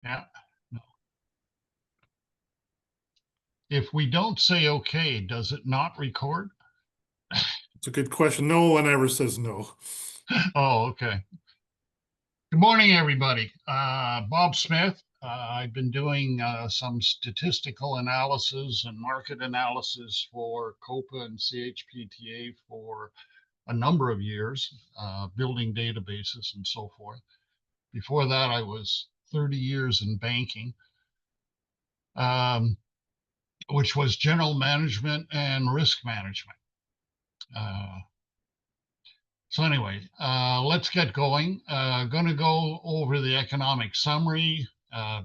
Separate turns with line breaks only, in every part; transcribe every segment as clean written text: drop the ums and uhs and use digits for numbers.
Yeah. No. If we don't say okay, does it not record?
It's a good question. No one ever says no.
Oh, okay. Good morning, everybody. Bob Smith. I've been doing some statistical analysis and market analysis for COPA and CHPTA for a number of years, building databases and so forth. Before that, I was 30 years in banking, um, which was general management and risk management. Uh, So anyway, let's get going. Going to go over the economic summary,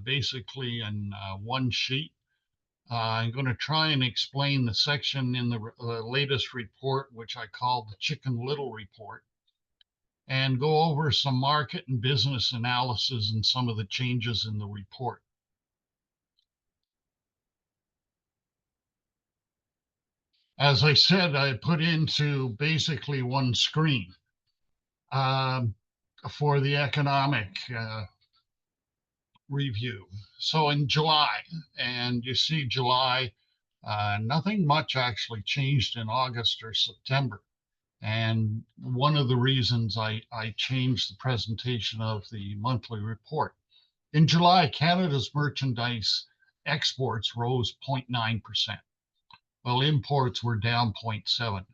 basically in one sheet. I'm going to try and explain the section in the latest report, which I call the Chicken Little report, and go over some market and business analysis and some of the changes in the report. As I said, I put into basically one screen um, for the economic review. So in July, and you see July, nothing much actually changed in August or September. And one of the reasons I changed the presentation of the monthly report. In July, Canada's merchandise exports rose 0.9%, while imports were down 0.7.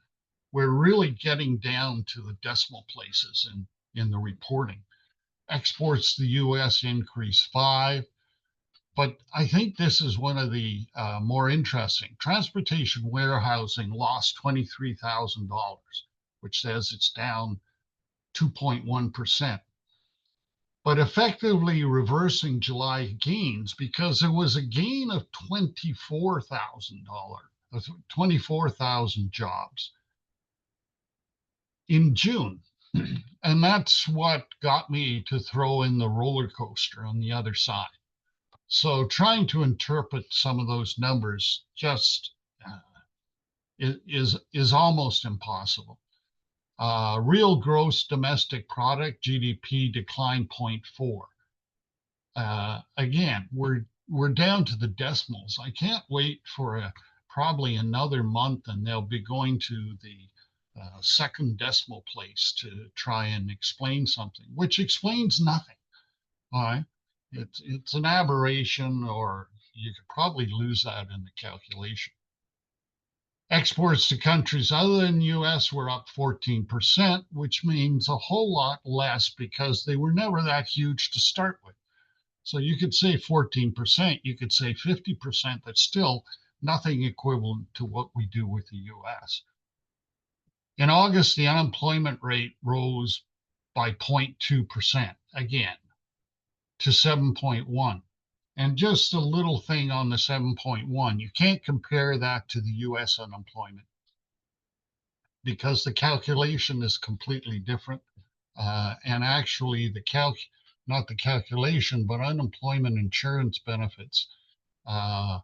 We're really getting down to the decimal places in the reporting. Exports to the US increased 5, but I think this is one of the more interesting. Transportation warehousing lost $23,000, which says it's down 2.1%, but effectively reversing July gains because there was a gain of $24,000, 24,000 jobs in June. And that's what got me to throw in the roller coaster on the other side. So trying to interpret some of those numbers just uh, is almost impossible. Real gross domestic product (GDP) declined 0.4. Again, we're down to the decimals. I can't wait for probably another month, and they'll be going to the second decimal place to try and explain something, which explains nothing. All right. It's an aberration, or you could probably lose that in the calculation. Exports to countries other than the US were up 14%, which means a whole lot less because they were never that huge to start with. So you could say 14%, you could say 50%, that's still nothing equivalent to what we do with the US. In August, the unemployment rate rose by 0.2%, again, to 7.1. And just a little thing on the 7.1, you can't compare that to the US unemployment because the calculation is completely different. And actually, not the calculation, but unemployment insurance benefits uh,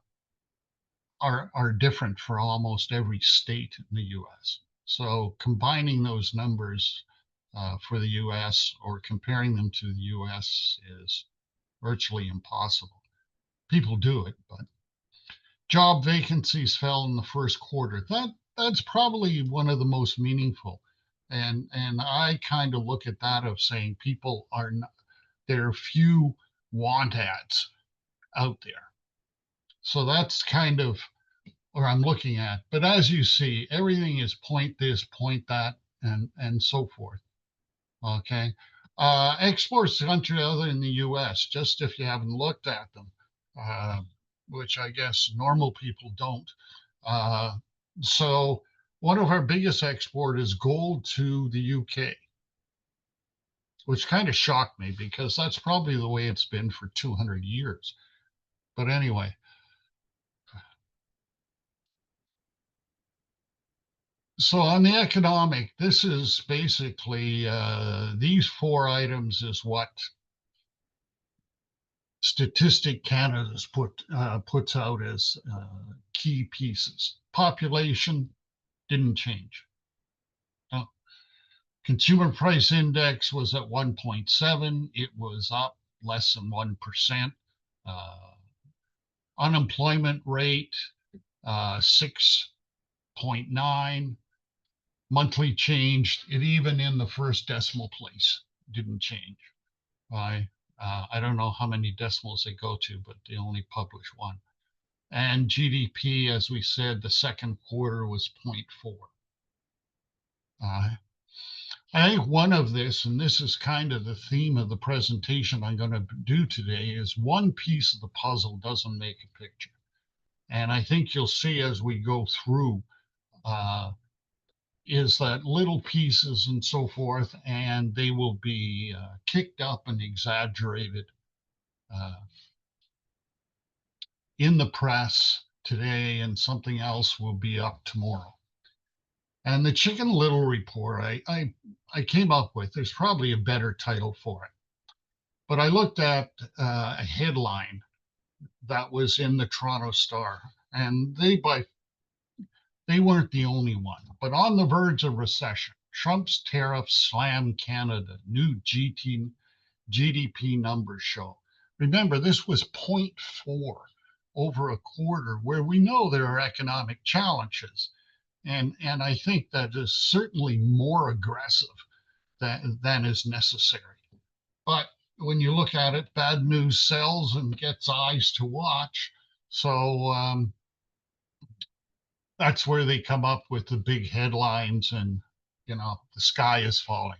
are different for almost every state in the US. So combining those numbers for the US or comparing them to the US is virtually impossible. People do it, but job vacancies fell in the first quarter. That's probably one of the most meaningful. And I kind of look at that of saying people are not, there are few want ads out there. So that's kind of where I'm looking at. But as you see, everything is point this, point that, and so forth. Okay. Exports to countries other than the US, just if you haven't looked at them, uh, which I guess normal people don't. Uh, so one of our biggest export is gold to the UK, which kind of shocked me because that's probably the way it's been for 200 years. But anyway, so on the economic, this is basically these four items is what Statistic Canada's puts out as key pieces. Population didn't change. No. Consumer price index was at 1.7. It was up less than 1%. Uh, Unemployment rate 6.9. Monthly changed. It even in the first decimal place didn't change. I don't know how many decimals they go to, but they only publish one. And GDP, as we said, the second quarter was 0.4. Uh, I think one of this, and this is kind of the theme of the presentation I'm going to do today, is one piece of the puzzle doesn't make a picture. And I think you'll see as we go through uh, is that little pieces and so forth, and they will be kicked up and exaggerated uh, in the press today, and something else will be up tomorrow. And the Chicken Little report I came up with, there's probably a better title for it. But I looked at a headline that was in the Toronto Star, and they weren't the only one. But on the verge of recession, Trump's tariffs slam Canada. New GDP numbers show. Remember, this was 0.4 over a quarter, where we know there are economic challenges. And I think that is certainly more aggressive than is necessary. But when you look at it, bad news sells and gets eyes to watch. So that's where they come up with the big headlines and, the sky is falling.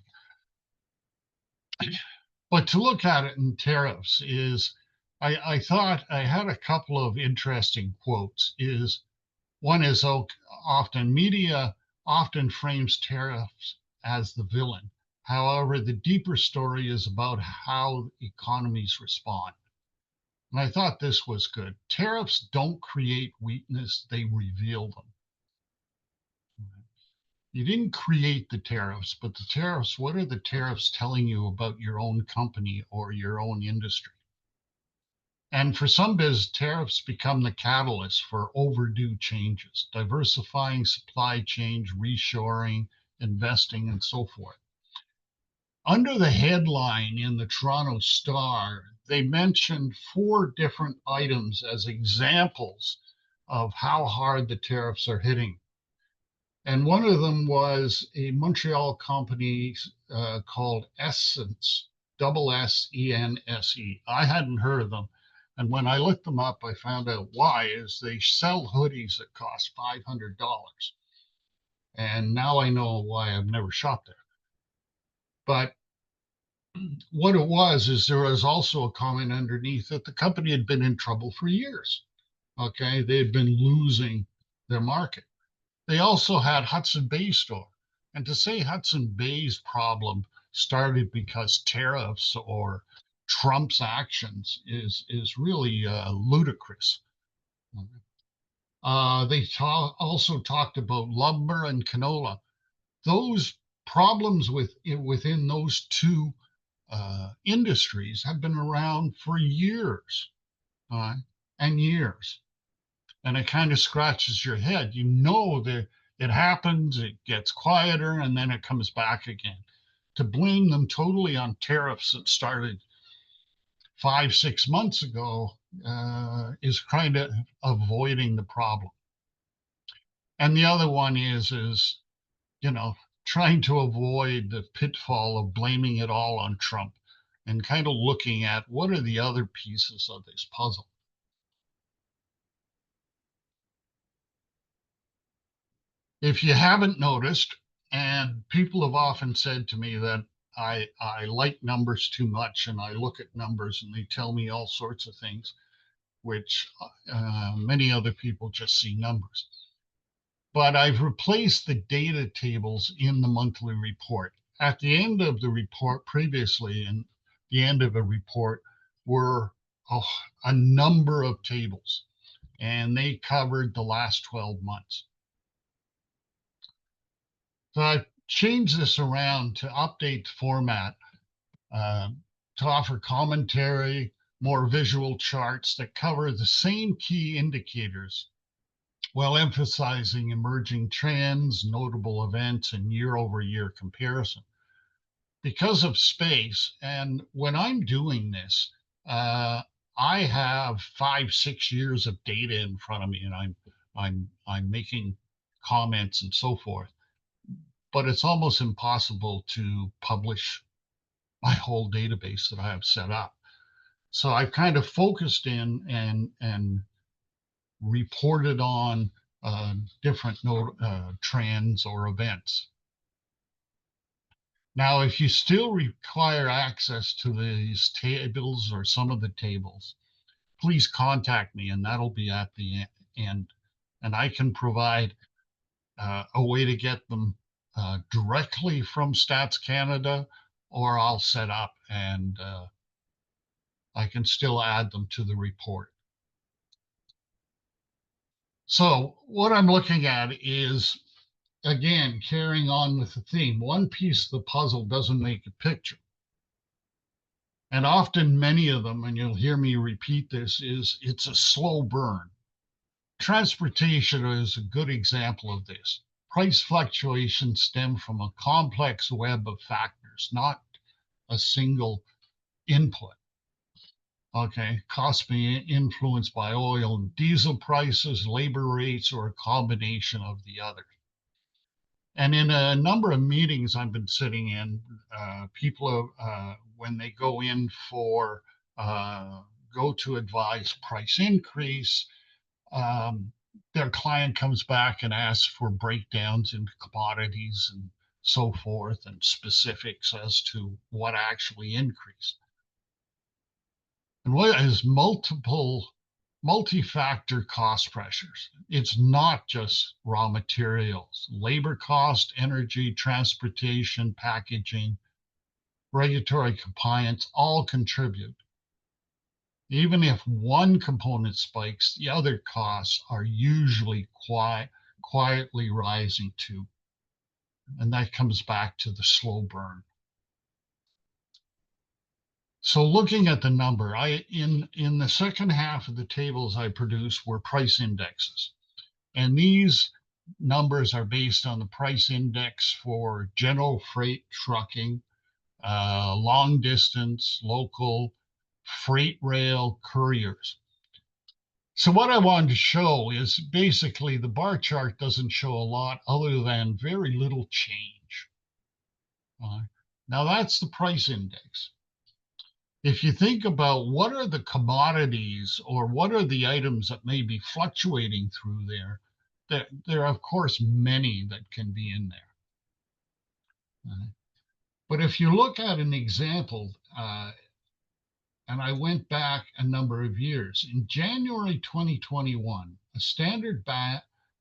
But to look at it in tariffs is, I thought I had a couple of interesting quotes. One is often media often frames tariffs as the villain. However, the deeper story is about how economies respond. And I thought this was good. Tariffs don't create weakness, they reveal them. You didn't create the tariffs, but the tariffs, what are the tariffs telling you about your own company or your own industry? And for some tariffs become the catalyst for overdue changes, diversifying supply chains, reshoring, investing, and so forth. Under the headline in the Toronto Star, they mentioned 4 different items as examples of how hard the tariffs are hitting. And one of them was a Montreal company called Essence, Sense. I hadn't heard of them. And when I looked them up, I found out why is they sell hoodies that cost $500. And now I know why I've never shopped there. But what it was is there was also a comment underneath that the company had been in trouble for years. Okay, they had been losing their market. They also had Hudson Bay store. And to say Hudson Bay's problem started because tariffs or Trump's actions is really ludicrous. They also talked about lumber and canola. Those problems within those two industries have been around for years and years. And it kind of scratches your head. You know that it happens, it gets quieter, and then it comes back again. To blame them totally on tariffs that started 5, 6 months ago is kind of avoiding the problem. And the other one is trying to avoid the pitfall of blaming it all on Trump and kind of looking at what are the other pieces of this puzzle. If you haven't noticed, and people have often said to me that I like numbers too much and I look at numbers and they tell me all sorts of things, which many other people just see numbers. But I've replaced the data tables in the monthly report. At the end of the report previously, and the end of a report were a number of tables, and they covered the last 12 months. So I've changed this around to update the format, to offer commentary, more visual charts that cover the same key indicators while emphasizing emerging trends, notable events, and year-over-year comparison. Because of space, and when I'm doing this, I have 5, 6 years of data in front of me, and I'm making comments and so forth. But it's almost impossible to publish my whole database that I have set up. So I've kind of focused in and reported on different trends or events. Now, if you still require access to these tables or some of the tables, please contact me, and that'll be at the end. And I can provide a way to get them directly from Stats Canada, or I'll set up and I can still add them to the report. So what I'm looking at is, again, carrying on with the theme. One piece of the puzzle doesn't make a picture. And often many of them, and you'll hear me repeat this, is it's a slow burn. Transportation is a good example of this. Price fluctuations stem from a complex web of factors, not a single input. Okay, costs being influenced by oil and diesel prices, labor rates, or a combination of the other. And in a number of meetings I've been sitting in, people, when they go in for go to advise price increase, their client comes back and asks for breakdowns in commodities and so forth and specifics as to what actually increased. And what is multi-factor cost pressures? It's not just raw materials, labor cost, energy, transportation, packaging, regulatory compliance all contribute. Even if one component spikes, the other costs are usually quietly rising too. And that comes back to the slow burn. So looking at the number, in the second half of the tables I produced were price indexes. And these numbers are based on the price index for general freight trucking, long distance, local, freight rail, couriers. So what I wanted to show is basically the bar chart doesn't show a lot other than very little change. Now that's the price index. If you think about what are the commodities or what are the items that may be fluctuating through there are of course many that can be in there. But if you look at an example, and I went back a number of years, in January 2021, a standard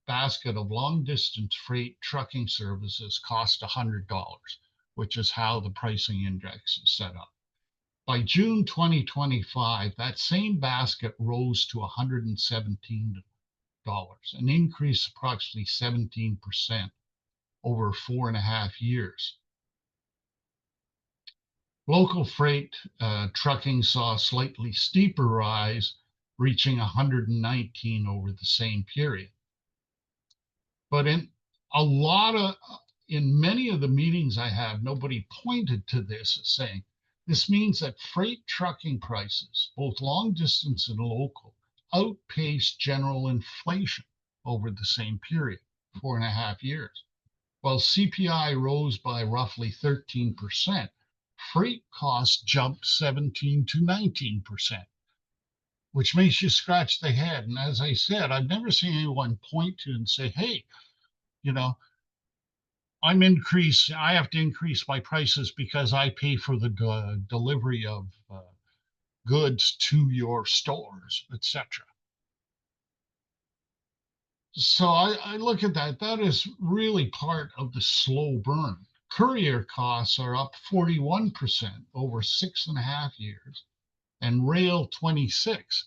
basket of long distance freight trucking services cost $100, which is how the pricing index is set up. By June 2025, that same basket rose to $117, an increase approximately 17% over 4.5 years. Local freight trucking saw a slightly steeper rise, reaching 119 over the same period. But in many of the meetings I have, nobody pointed to this as saying, this means that freight trucking prices, both long distance and local, outpaced general inflation over the same period, 4.5 years. While CPI rose by roughly 13%, freight costs jumped 17 to 19%, which makes you scratch the head. And as I said, I've never seen anyone point to and say, hey, you know, I have to increase my prices because I pay for the delivery of goods to your stores, etc. So I look at that. That is really part of the slow burn. Courier costs are up 41% over 6.5 years, and rail 26.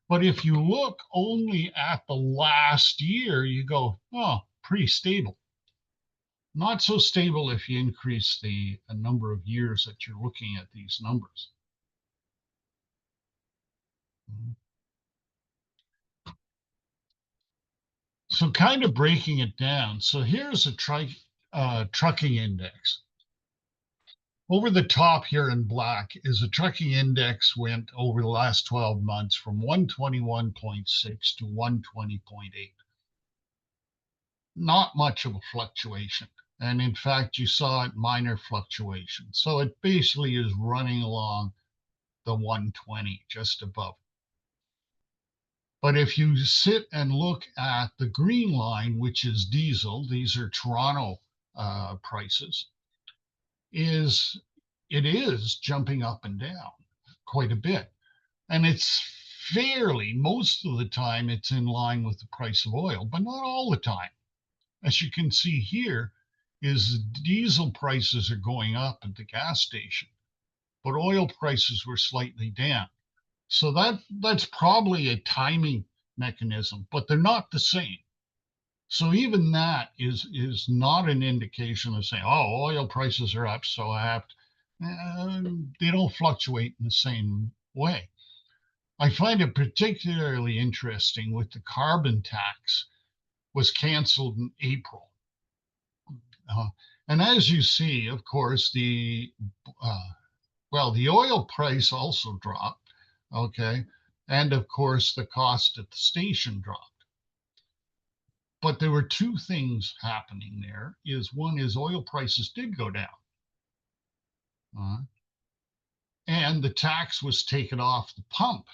But if you look only at the last year, you go, oh, pretty stable. Not so stable if you increase the number of years that you're looking at these numbers. So kind of breaking it down. So here's a trucking index. Over the top here in black is the trucking index went over the last 12 months from 121.6 to 120.8. Not much of a fluctuation. And in fact, you saw it minor fluctuation. So it basically is running along the 120, just above. But if you sit and look at the green line, which is diesel, these are Toronto prices, it is jumping up and down quite a bit. And it's fairly, most of the time, it's in line with the price of oil, but not all the time. As you can see here, is diesel prices are going up at the gas station, but oil prices were slightly down. So that's probably a timing mechanism, but they're not the same. So even that is not an indication of saying, oh, oil prices are up, so I have to. They don't fluctuate in the same way. I find it particularly interesting with the carbon tax was canceled in April. And as you see, of course, the oil price also dropped, okay, and of course the cost at the station dropped. But there were two things happening there. Is one is oil prices did go down, uh, and the tax was taken off the pump.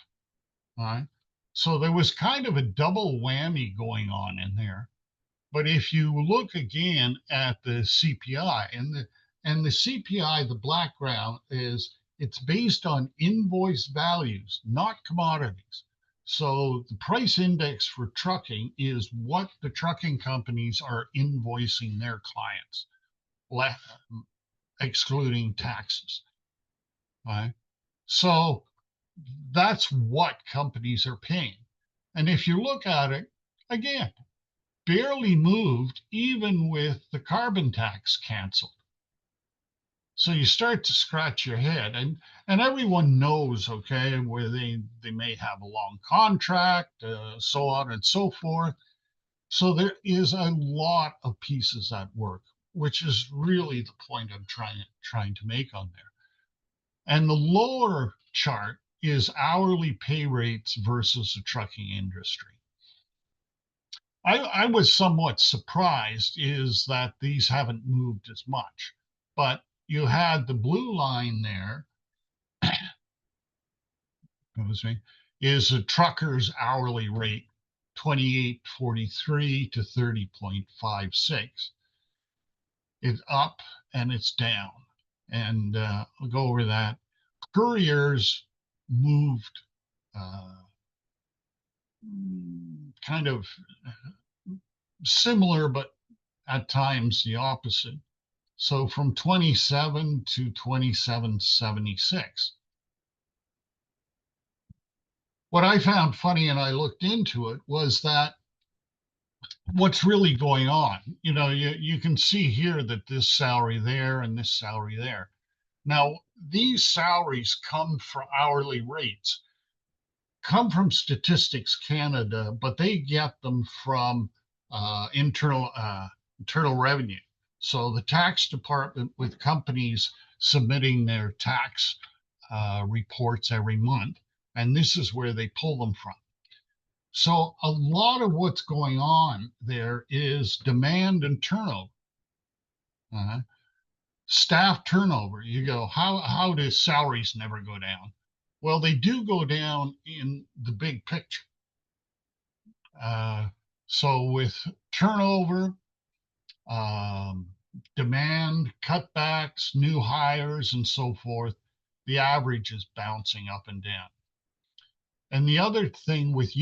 So there was kind of a double whammy going on in there. But if you look again at the CPI and the CPI, the background is it's based on invoice values, not commodities. So the price index for trucking is what the trucking companies are invoicing their clients, excluding taxes. Right? So that's what companies are paying. And if you look at it, again, barely moved even with the carbon tax canceled. So you start to scratch your head, and everyone knows, okay, where they may have a long contract, so on and so forth. So there is a lot of pieces at work, which is really the point I'm trying to make on there. And the lower chart is hourly pay rates versus the trucking industry. I was somewhat surprised is that these haven't moved as much, but you had the blue line there, excuse me, is a trucker's hourly rate, 28.43 to 30.56. It's up and it's down. And I'll go over that. Couriers moved kind of similar, but at times the opposite. So from 27 to 27.76. What I found funny, and I looked into it, was that what's really going on. You can see here that this salary there and this salary there. Now, these salaries come from hourly rates, come from Statistics Canada, but they get them from internal revenue. So the tax department, with companies submitting their tax reports every month, and this is where they pull them from. So a lot of what's going on there is demand and turnover. Staff turnover. You go, how do salaries never go down? Well, they do go down in the big picture. So with turnover, demand, cutbacks, new hires, and so forth, the average is bouncing up and down. And the other thing with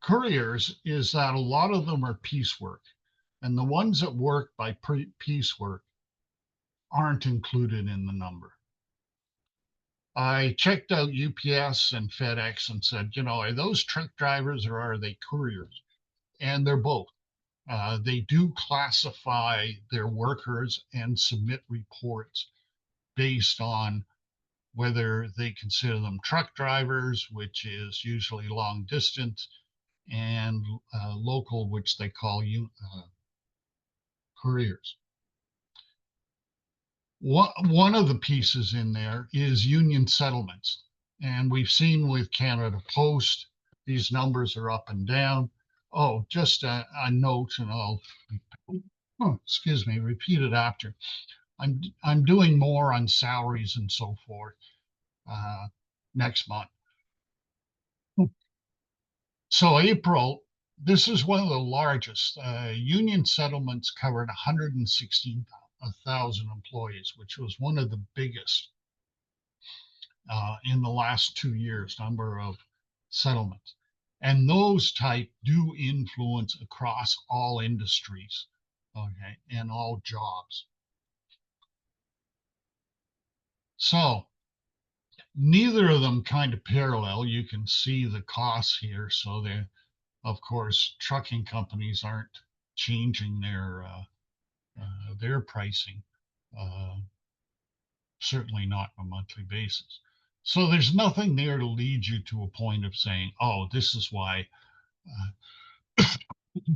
couriers is that a lot of them are piecework, and the ones that work by piecework aren't included in the number. I checked out UPS and FedEx and said, are those truck drivers or are they couriers? And they're both. They do classify their workers and submit reports based on whether they consider them truck drivers, which is usually long distance, and local, which they call couriers. One of the pieces in there is union settlements. And we've seen with Canada Post, these numbers are up and down. Oh, just a note, and I'll, oh, excuse me, repeat it after. I'm doing more on salaries and so forth uh, next month. So April, this is one of the largest. Union settlements covered 116,000 employees, which was one of the biggest in the last 2 years, number of settlements. And those type do influence across all industries, okay, and all jobs. So neither of them kind of parallel. You can see the costs here. So they're, of course, trucking companies aren't changing their pricing, uh, certainly not on a monthly basis. So there's nothing there to lead you to a point of saying, "Oh, this is why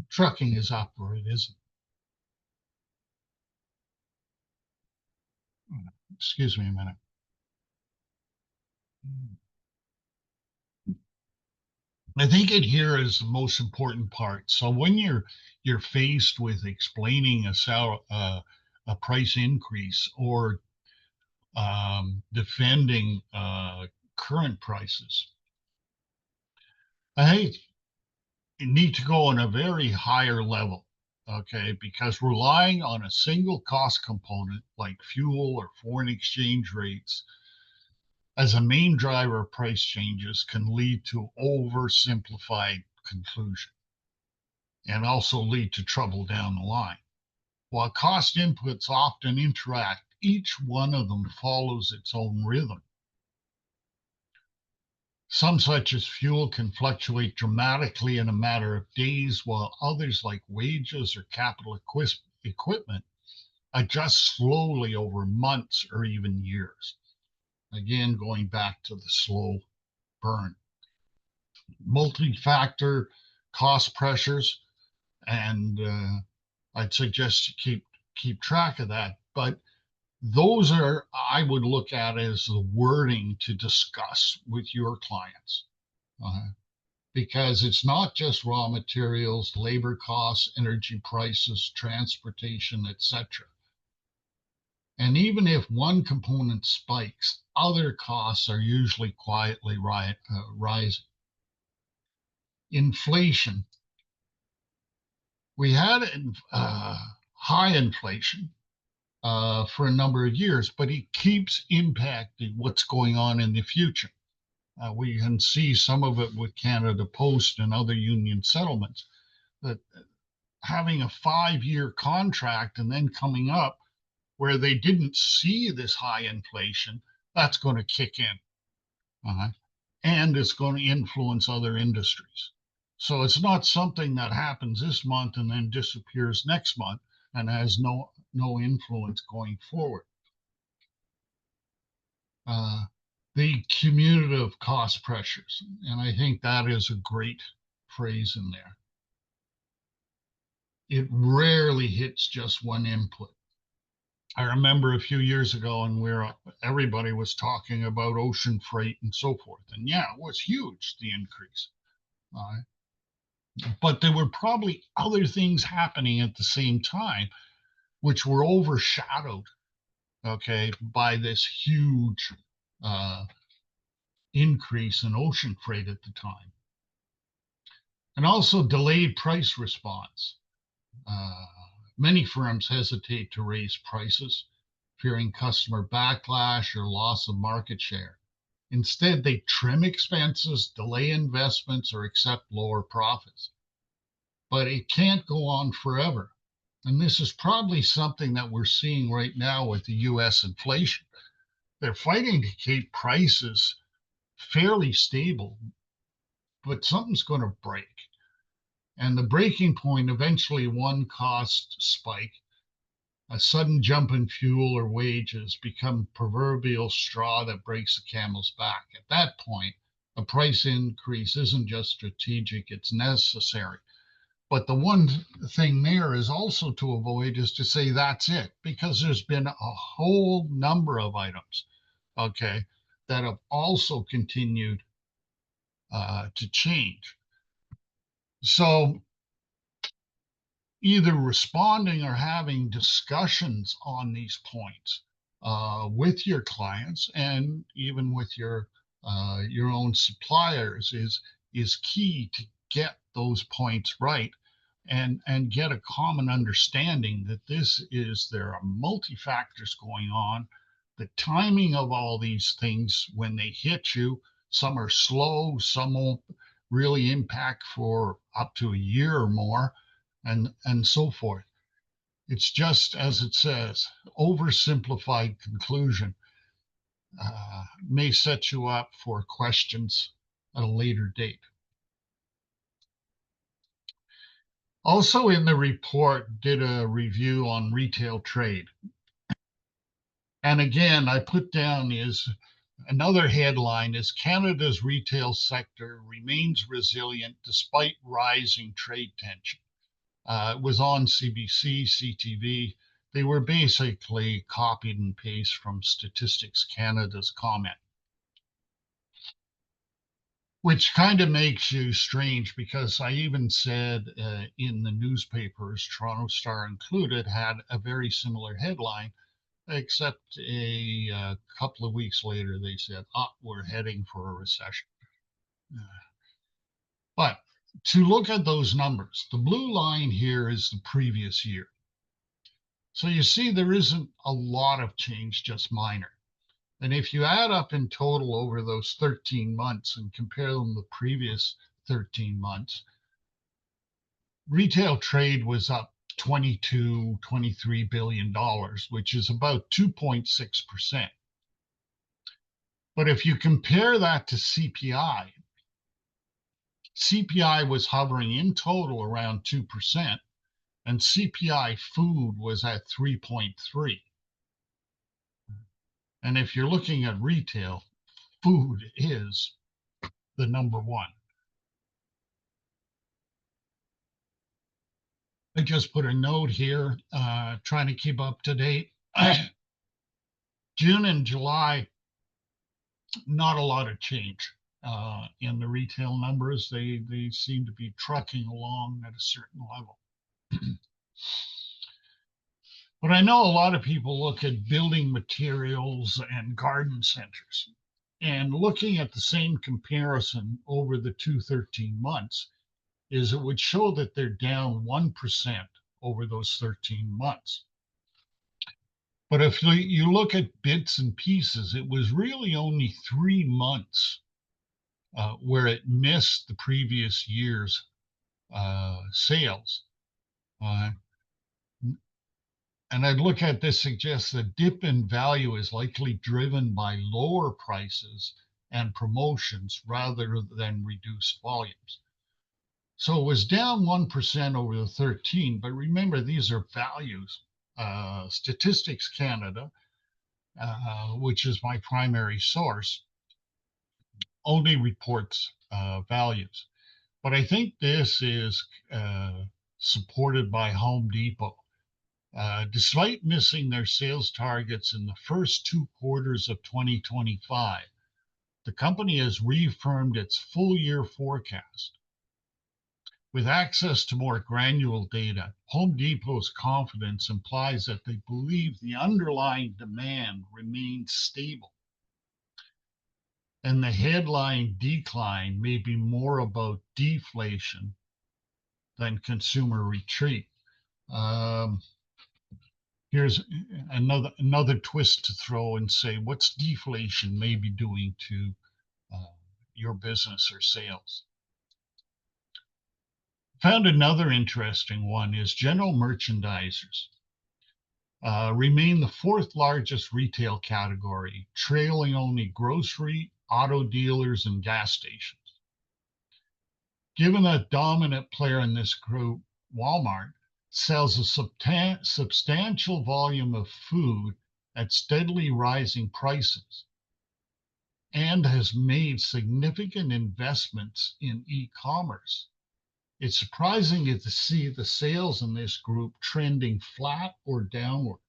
trucking is up or it isn't." Excuse me a minute. I think it here is the most important part. So when you're faced with explaining a price increase or defending current prices, I think you need to go on a very higher level, okay? Because relying on a single cost component like fuel or foreign exchange rates as a main driver of price changes can lead to oversimplified conclusion and also lead to trouble down the line. While cost inputs often interact, each one of them follows its own rhythm. Some, such as fuel, can fluctuate dramatically in a matter of days, while others, like wages or capital equipment, adjust slowly over months or even years. Again, going back to the slow burn. Multi-factor cost pressures, and I'd suggest you keep track of that. But those are, I would look at as the wording to discuss with your clients. Because it's not just raw materials, labor costs, energy prices, transportation, etc. And even if one component spikes, other costs are usually quietly rising. Inflation. We had high inflation for a number of years, but it keeps impacting what's going on in the future. We can see some of it with Canada Post and other union settlements, that having a 5-year contract and then coming up where they didn't see this high inflation, that's going to kick in. Uh-huh. And it's going to influence other industries. So it's not something that happens this month and then disappears next month and has no influence going forward. Uh, the cumulative cost pressures, and I think that is a great phrase in there. It rarely hits just one input. I remember a few years ago, and where everybody was talking about ocean freight and so forth. And yeah, it was huge, the increase. Uh, but there were probably other things happening at the same time, which were overshadowed, okay, by this huge uh, increase in ocean freight at the time. And also delayed price response. Uh, Many firms hesitate to raise prices, fearing customer backlash or loss of market share. Instead, they trim expenses, delay investments, or accept lower profits. But it can't go on forever. And this is probably something that we're seeing right now with the US inflation. They're fighting to keep prices fairly stable, but something's going to break. And the breaking point, eventually, one cost spike, a sudden jump in fuel or wages, become proverbial straw that breaks the camel's back. At that point, a price increase isn't just strategic, it's necessary. But the one thing there is also to avoid is to say that's it, because there's been a whole number of items, okay, that have also continued to change. So either responding or having discussions on these points with your clients and even with your own suppliers is key to get those points right and get a common understanding that there are multi factors going on. The timing of all these things when they hit you, some are slow, some won't really impact for up to a year or more, and so forth. It's just as it says, oversimplified conclusion may set you up for questions at a later date. Also in the report, did a review on retail trade. And again, I put down is another headline is Canada's retail sector remains resilient despite rising trade tension. It was on CBC, CTV. They were basically copied and pasted from Statistics Canada's comment, which kind of makes you strange because I even said in the newspapers, Toronto Star included, had a very similar headline, except a couple of weeks later they said, we're heading for a recession. But to look at those numbers, the blue line here is the previous year. So you see, there isn't a lot of change, just minor. And if you add up in total over those 13 months and compare them to the previous 13 months, retail trade was up 22, $23 billion, which is about 2.6%. But if you compare that to CPI, CPI was hovering in total around 2%, and CPI food was at 3.3. And if you're looking at retail, food is the number one. I just put a note here, trying to keep up to date. June and July, not a lot of change in the retail numbers. They seem to be trucking along at a certain level. But I know a lot of people look at building materials and garden centers. And looking at the same comparison over the 13 months, is it would show that they're down 1% over those 13 months. But if you look at bits and pieces, it was really only 3 months where it missed the previous year's sales. And I'd look at this suggests the dip in value is likely driven by lower prices and promotions rather than reduced volumes. So it was down 1% over the 13, but remember, these are values. Statistics Canada, which is my primary source, only reports values. But I think this is supported by Home Depot. Despite missing their sales targets in the first 2 quarters of 2025, the company has reaffirmed its full year forecast. With access to more granular data, Home Depot's confidence implies that they believe the underlying demand remains stable. And the headline decline may be more about deflation than consumer retreat. Here's another twist to throw and say, what's deflation may be doing to your business or sales? Found another interesting one is general merchandisers remain the 4th largest retail category, trailing only grocery, auto dealers, and gas stations. Given a dominant player in this group, Walmart sells a substantial volume of food at steadily rising prices and has made significant investments in e-commerce. it's surprising to see the sales in this group trending flat or downward.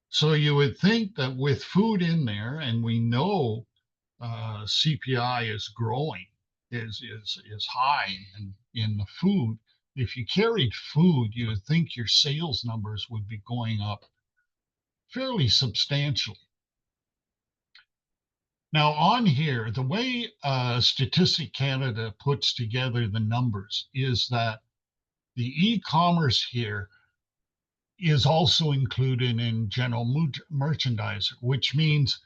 So you would think that with food in there, and we know CPI is growing, is high in the food. If you carried food, you would think your sales numbers would be going up fairly substantially. Now on here, the way Statistic Canada puts together the numbers is that the e-commerce here is also included in general merchandise, which means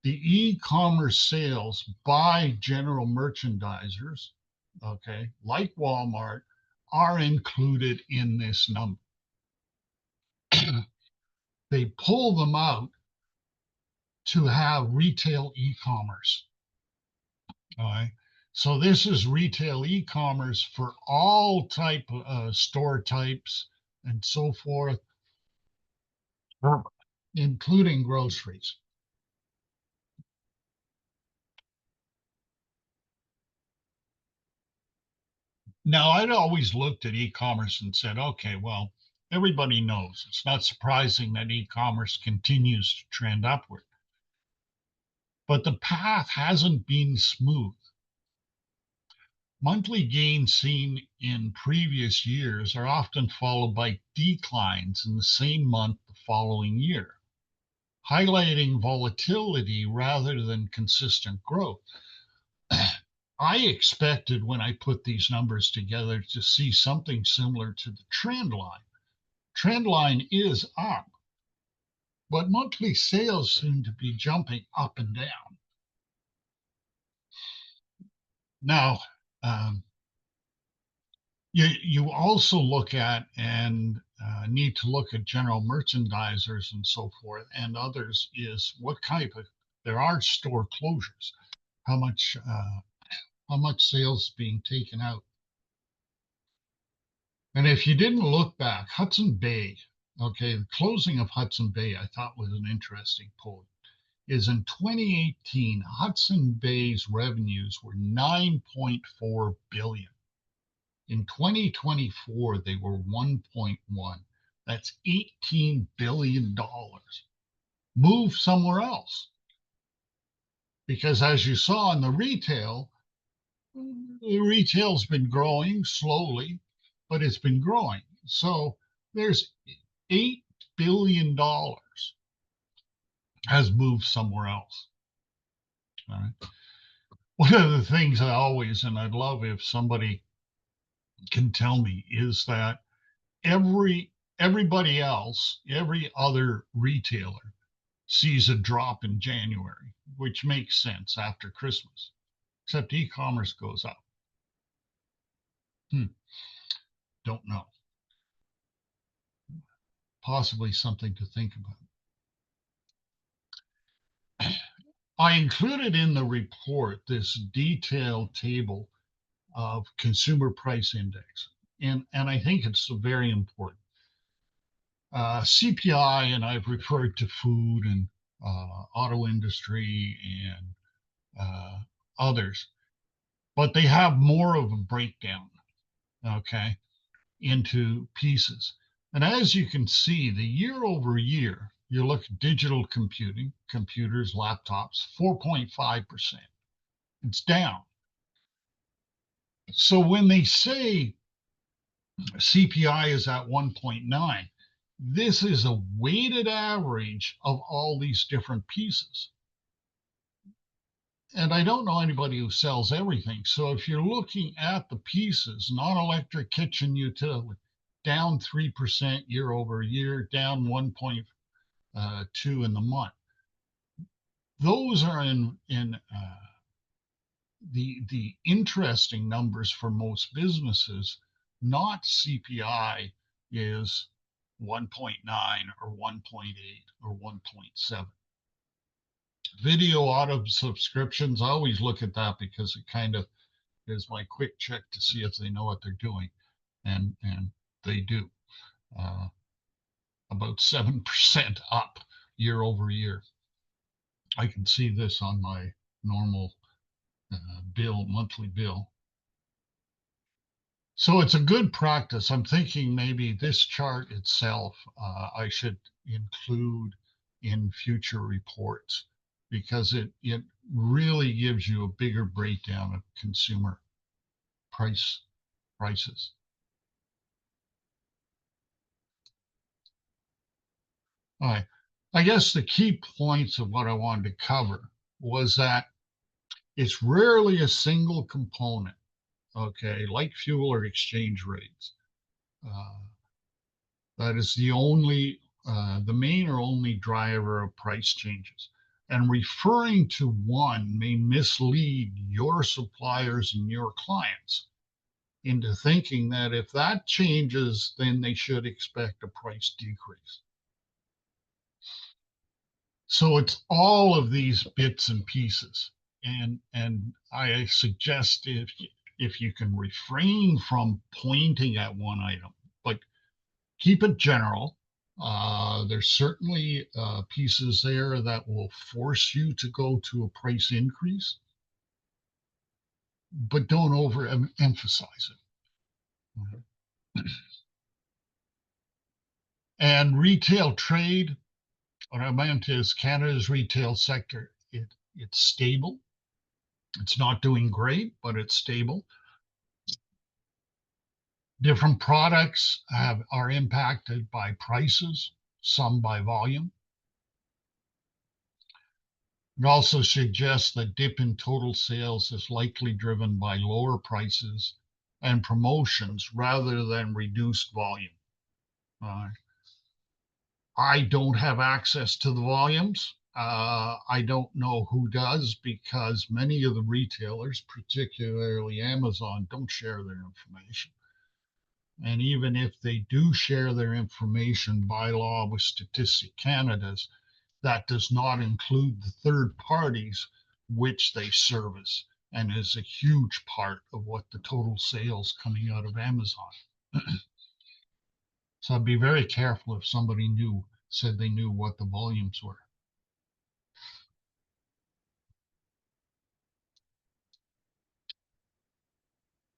the e-commerce sales by general merchandisers, okay, like Walmart, are included in this number. They pull them out to have retail e-commerce. All right. So this is retail e-commerce for all type of store types and so forth, including groceries. Now, I'd always looked at e-commerce and said, okay, well, everybody knows. It's not surprising that e-commerce continues to trend upward. But the path hasn't been smooth. Monthly gains seen in previous years are often followed by declines in the same month the following year, highlighting volatility rather than consistent growth. I expected when I put these numbers together to see something similar to the trend line. Trend line is up, but monthly sales seem to be jumping up and down. Now, you also look at and need to look at general merchandisers and so forth and others is what type of, there are store closures, how much sales being taken out. And if you didn't look back, Hudson Bay, okay, the closing of Hudson Bay, I thought was an interesting point, is in 2018, Hudson Bay's revenues were 9.4 billion. In 2024, they were 1.1. That's $18 billion. Move somewhere else. Because as you saw in the retail's been growing slowly, but it's been growing. So there's $8 billion has moved somewhere else. All right. One of the things I always, and I'd love if somebody can tell me, is that everybody else, every other retailer sees a drop in January, which makes sense after Christmas, except e-commerce goes up. Don't know. Possibly something to think about. I included in the report this detailed table of consumer price index, and I think it's very important. CPI, and I've referred to food and auto industry and others, but they have more of a breakdown, okay, into pieces. And as you can see, the year over year, you look at digital computing, computers, laptops, 4.5%. It's down. So when they say CPI is at 1.9, this is a weighted average of all these different pieces. And I don't know anybody who sells everything. So if you're looking at the pieces, non-electric kitchen utility, down 3% year over year, down 1.2 in the month. Those are in the interesting numbers for most businesses. Not CPI is 1.9 or 1.8 or 1.7. Video auto subscriptions, I always look at that because it kind of is my quick check to see if they know what they're doing, and they do. About 7% up year over year. I can see this on my normal monthly bill. So it's a good practice. I'm thinking maybe this chart itself I should include in future reports because it really gives you a bigger breakdown of consumer prices. All right. I guess the key points of what I wanted to cover was that it's rarely a single component, okay, like fuel or exchange rates. Uh, that is the main or only driver of price changes. And referring to one may mislead your suppliers and your clients into thinking that if that changes, then they should expect a price decrease. So it's all of these bits and pieces. And I suggest if you can refrain from pointing at one item, but keep it general. There's certainly pieces there that will force you to go to a price increase, but don't overemphasize it. And retail trade, what I meant is Canada's retail sector, it's stable. It's not doing great, but it's stable. Different products are impacted by prices, some by volume. It also suggests that dip in total sales is likely driven by lower prices and promotions rather than reduced volume. I don't have access to the volumes. I don't know who does because many of the retailers, particularly Amazon, don't share their information. And even if they do share their information by law with Statistic Canada's, that does not include the third parties which they service and is a huge part of what the total sales coming out of Amazon. So I'd be very careful if somebody said they knew what the volumes were.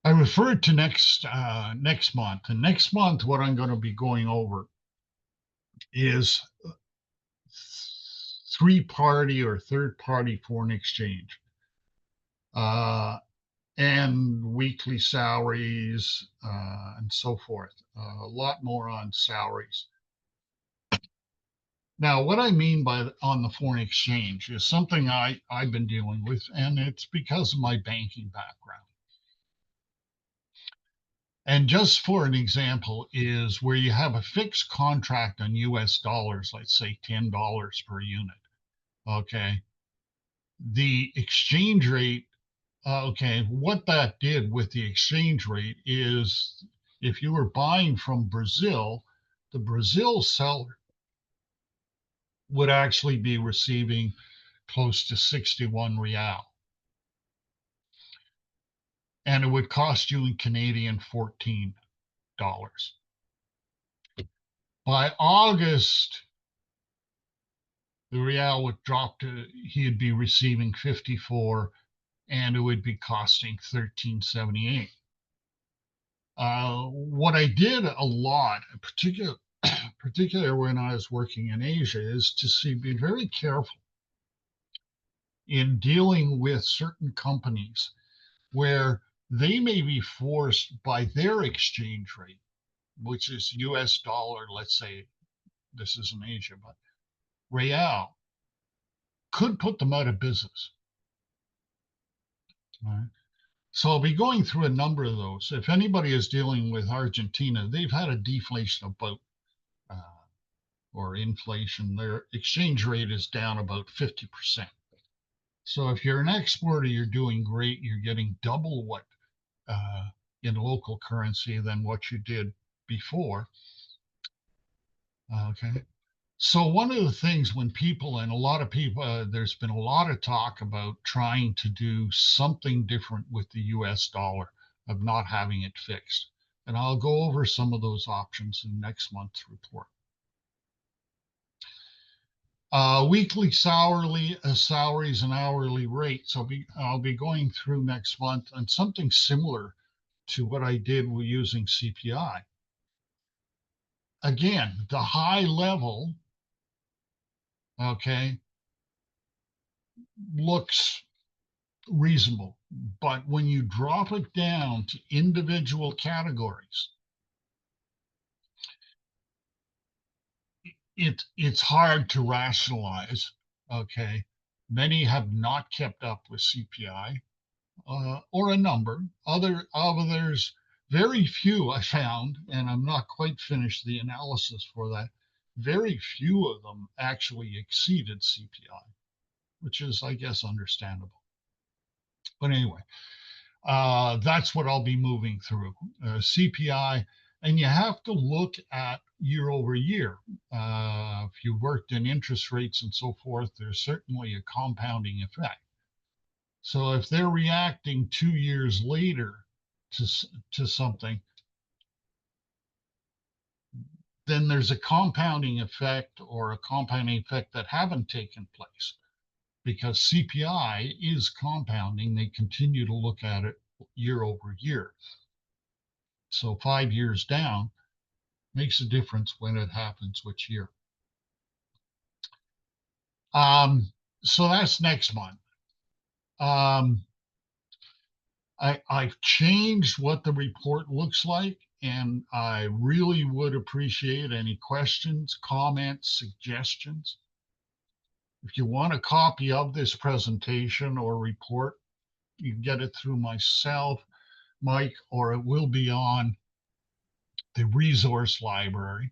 I referred to next month, and next month what I'm going to be going over is three-party or third-party foreign exchange, and weekly salaries and so forth. A lot more on salaries. Now, what I mean by on the foreign exchange is something I've been dealing with, and it's because of my banking background. And just for an example, is where you have a fixed contract on US dollars, let's say $10 per unit. Okay. The exchange rate, okay, what that did with the exchange rate is if you were buying from Brazil, the Brazil seller would actually be receiving close to 61 real. And it would cost you in Canadian $14. By August, the real would drop to, he'd be receiving 54 and it would be costing 13.78. What I did a lot, particularly when I was working in Asia, is to be very careful in dealing with certain companies where they may be forced by their exchange rate, which is US dollar, let's say this is in Asia, but real could put them out of business. Right? So I'll be going through a number of those. If anybody is dealing with Argentina, they've had a deflation about or inflation. Their exchange rate is down about 50%. So if you're an exporter, you're doing great. You're getting double what in local currency than what you did before. Okay. So one of the things when people, and a lot of people, there's been a lot of talk about trying to do something different with the US dollar, of not having it fixed. And I'll go over some of those options in next month's report. Weekly salaries and hourly rates. I'll be going through next month on something similar to what I did with using CPI. Again, the high level, okay, looks reasonable, but when you drop it down to individual categories, it's hard to rationalize. Okay, many have not kept up with CPI, or a number. Others, very few I found, and I'm not quite finished the analysis for that. Very few of them actually exceeded CPI, which is, I guess, understandable. But anyway, that's what I'll be moving through, CPI. And you have to look at year over year. If you worked in interest rates and so forth, there's certainly a compounding effect. So if they're reacting 2 years later to something, then there's a compounding effect or a compounding effect that haven't taken place, because CPI is compounding. They continue to look at it year over year. So 5 years down makes a difference when it happens which year. So that's next month. I've changed what the report looks like, and I really would appreciate any questions, comments, suggestions. If you want a copy of this presentation or report, you can get it through myself, Mike, or it will be on the resource library.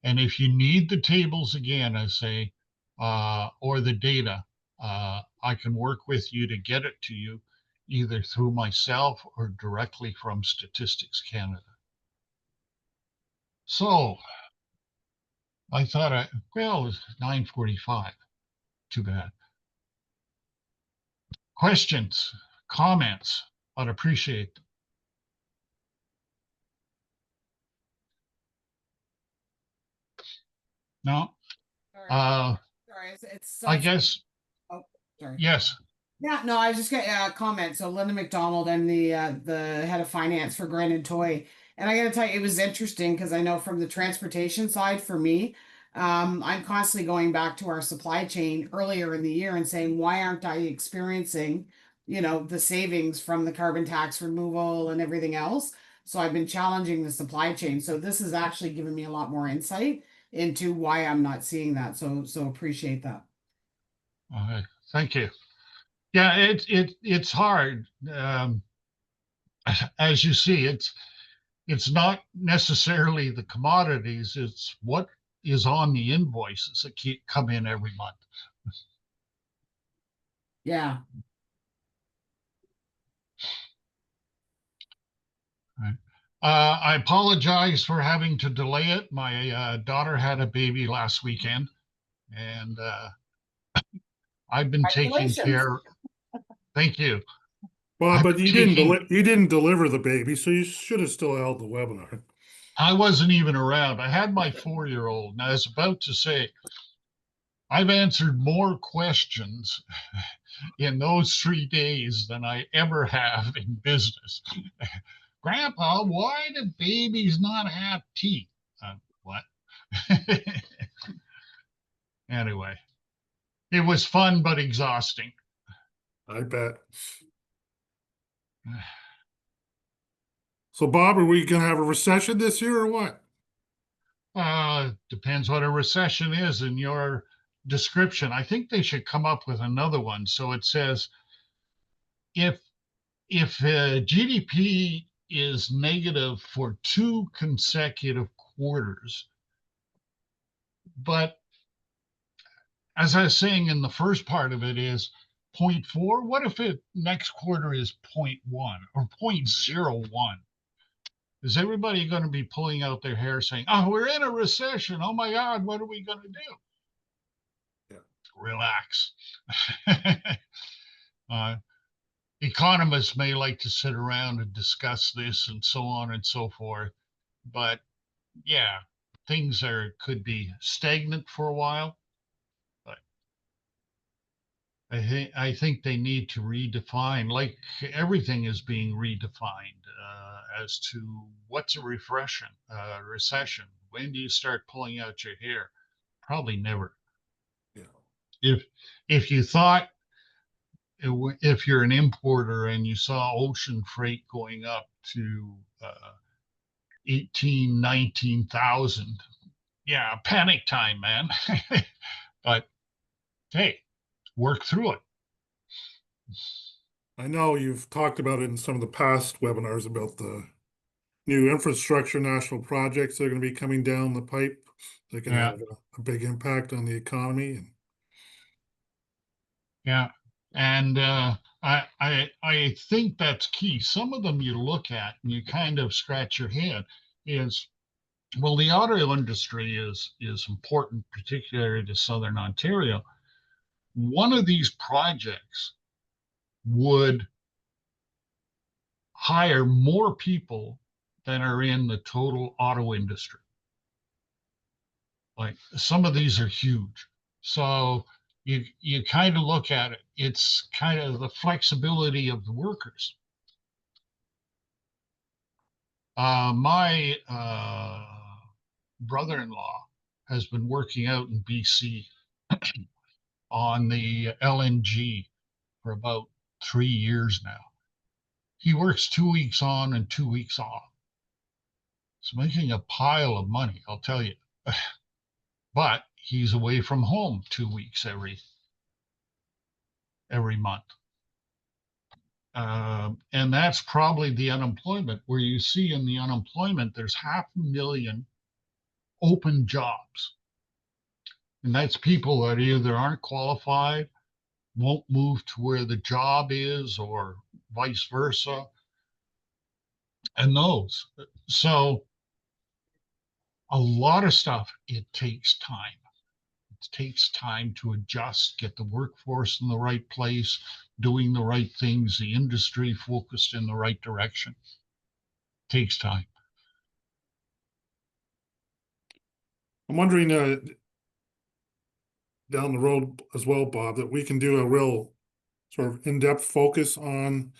And if you need the tables again, I say, or the data, I can work with you to get it to you, either through myself or directly from Statistics Canada. So I thought, well, it's 9:45. Too bad. Questions, comments, I'd appreciate them. No?
Sorry, sorry, it's
I guess,
oh, sorry.
yes.
Yeah, no, I was just getting a comment. So Linda McDonald, I'm the head of finance for Granite Toy. And I gotta tell you, it was interesting because I know from the transportation side for me, I'm constantly going back to our supply chain earlier in the year and saying, why aren't I experiencing, the savings from the carbon tax removal and everything else? So I've been challenging the supply chain. So this has actually given me a lot more insight into why I'm not seeing that. So appreciate that.
Okay, thank you. Yeah, it's hard. As you see, it's not necessarily the commodities, it's what is on the invoices that come in every month.
Yeah.
Right. I apologize for having to delay it. My daughter had a baby last weekend, and I've been taking
Congratulations.
care. Thank you.
Well,
I've
but
been taking.
you didn't deliver the baby, so you should have still held the webinar.
I wasn't even around. I had my 4-year-old, and I was about to say, I've answered more questions in those 3 days than I ever have in business. Grandpa, why do babies not have teeth? What? Anyway, it was fun but exhausting.
I bet. So, Bob, are we gonna have a recession this year or what?
Depends what a recession is in your description. I think they should come up with another one. So it says if GDP is negative for 2 consecutive quarters, but as I was saying in the first part of it is 0.4. What if it next quarter is 0.1 or 0.01? Is everybody going to be pulling out their hair saying, oh, we're in a recession. Oh my God, what are we going to do?
Yeah.
Relax. Economists may like to sit around and discuss this and so on and so forth. But yeah, things could be stagnant for a while, I think they need to redefine, like everything is being redefined as to what's a recession. When do you start pulling out your hair? Probably never.
Yeah.
If you thought if you're an importer and you saw ocean freight going up to 18, 19,000, yeah, panic time, man. But hey, work through it.
I know you've talked about it in some of the past webinars about the new infrastructure national projects that are going to be coming down the pipe. They can
Yeah,
have a big impact on the economy. And
yeah. And I think that's key. Some of them you look at and you kind of scratch your head is, well, the auto industry is important, particularly to Southern Ontario. One of these projects would hire more people than are in the total auto industry. Like some of these are huge. So you kind of look at it, it's kind of the flexibility of the workers. My brother-in-law has been working out in BC on the LNG for about 3 years now. He works 2 weeks on and 2 weeks off. It's making a pile of money, I'll tell you. But he's away from home 2 weeks every month. And that's probably the unemployment, where you see in the unemployment, there's 500,000 open jobs. And that's people that either aren't qualified, won't move to where the job is, or vice versa. And those. So a lot of stuff, it takes time. It takes time to adjust, get the workforce in the right place, doing the right things, the industry focused in the right direction. It takes time.
I'm wondering down the road as well, Bob, that we can do a real sort of in-depth focus on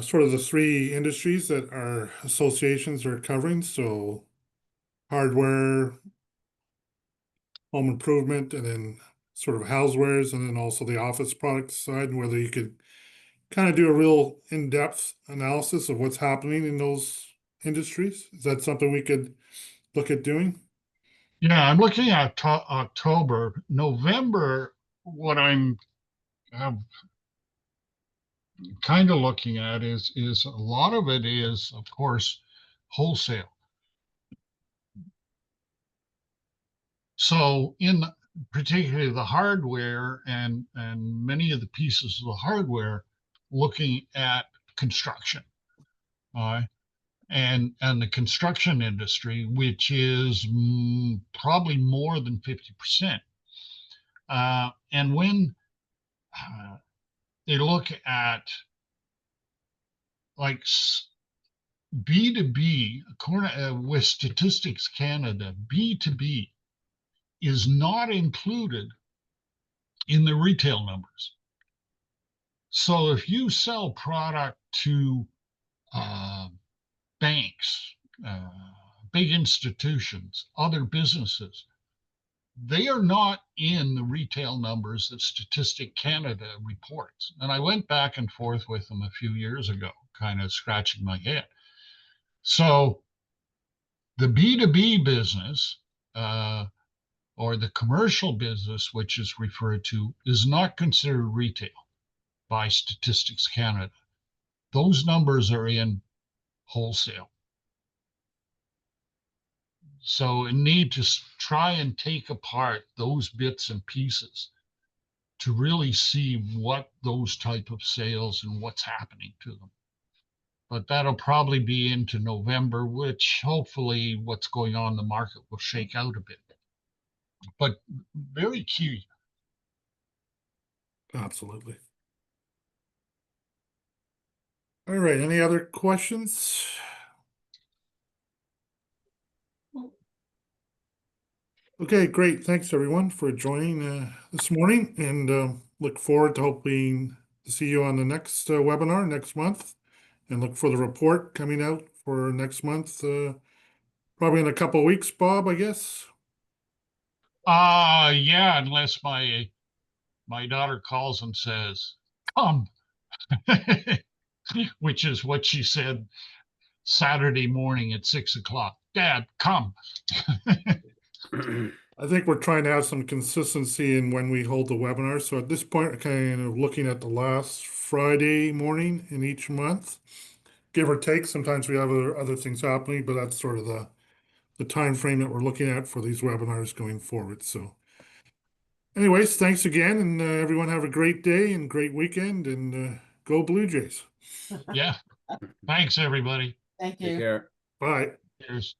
sort of the three industries that our associations are covering. So hardware, home improvement, and then sort of housewares, and then also the office products side, and whether you could kind of do a real in-depth analysis of what's happening in those industries. Is that something we could look at doing?
Yeah, I'm looking at October, November. What I'm kind of looking at is a lot of it is, of course, wholesale. So in particularly the hardware and many of the pieces of the hardware, looking at construction, and the construction industry, which is probably more than 50%. And when they look at like B2B, according with Statistics Canada, B2B is not included in the retail numbers. So if you sell product to banks, big institutions, other businesses, they are not in the retail numbers that Statistic Canada reports. And I went back and forth with them a few years ago, kind of scratching my head. So the B2B business, or the commercial business, which is referred to, is not considered retail by Statistics Canada. Those numbers are in wholesale. So we need to try and take apart those bits and pieces to really see what those type of sales and what's happening to them. But that'll probably be into November, which hopefully what's going on in the market will shake out a bit. But very key.
Absolutely. All right, any other questions? Okay, great. Thanks everyone for joining this morning, and look forward to hoping to see you on the next webinar next month, and look for the report coming out for next month, probably in a couple of weeks, Bob, I guess.
Yeah, unless my daughter calls and says, "Come," which is what she said Saturday morning at 6 o'clock. Dad, come.
I think we're trying to have some consistency in when we hold the webinar. So at this point, we're kind of looking at the last Friday morning in each month, give or take. Sometimes we have other things happening, but that's sort of the time frame that we're looking at for these webinars going forward. So anyways, thanks again, and everyone have a great day and great weekend, and go Blue Jays.
Yeah. Thanks, everybody.
Thank
Take
you.
care.
Bye.
Cheers.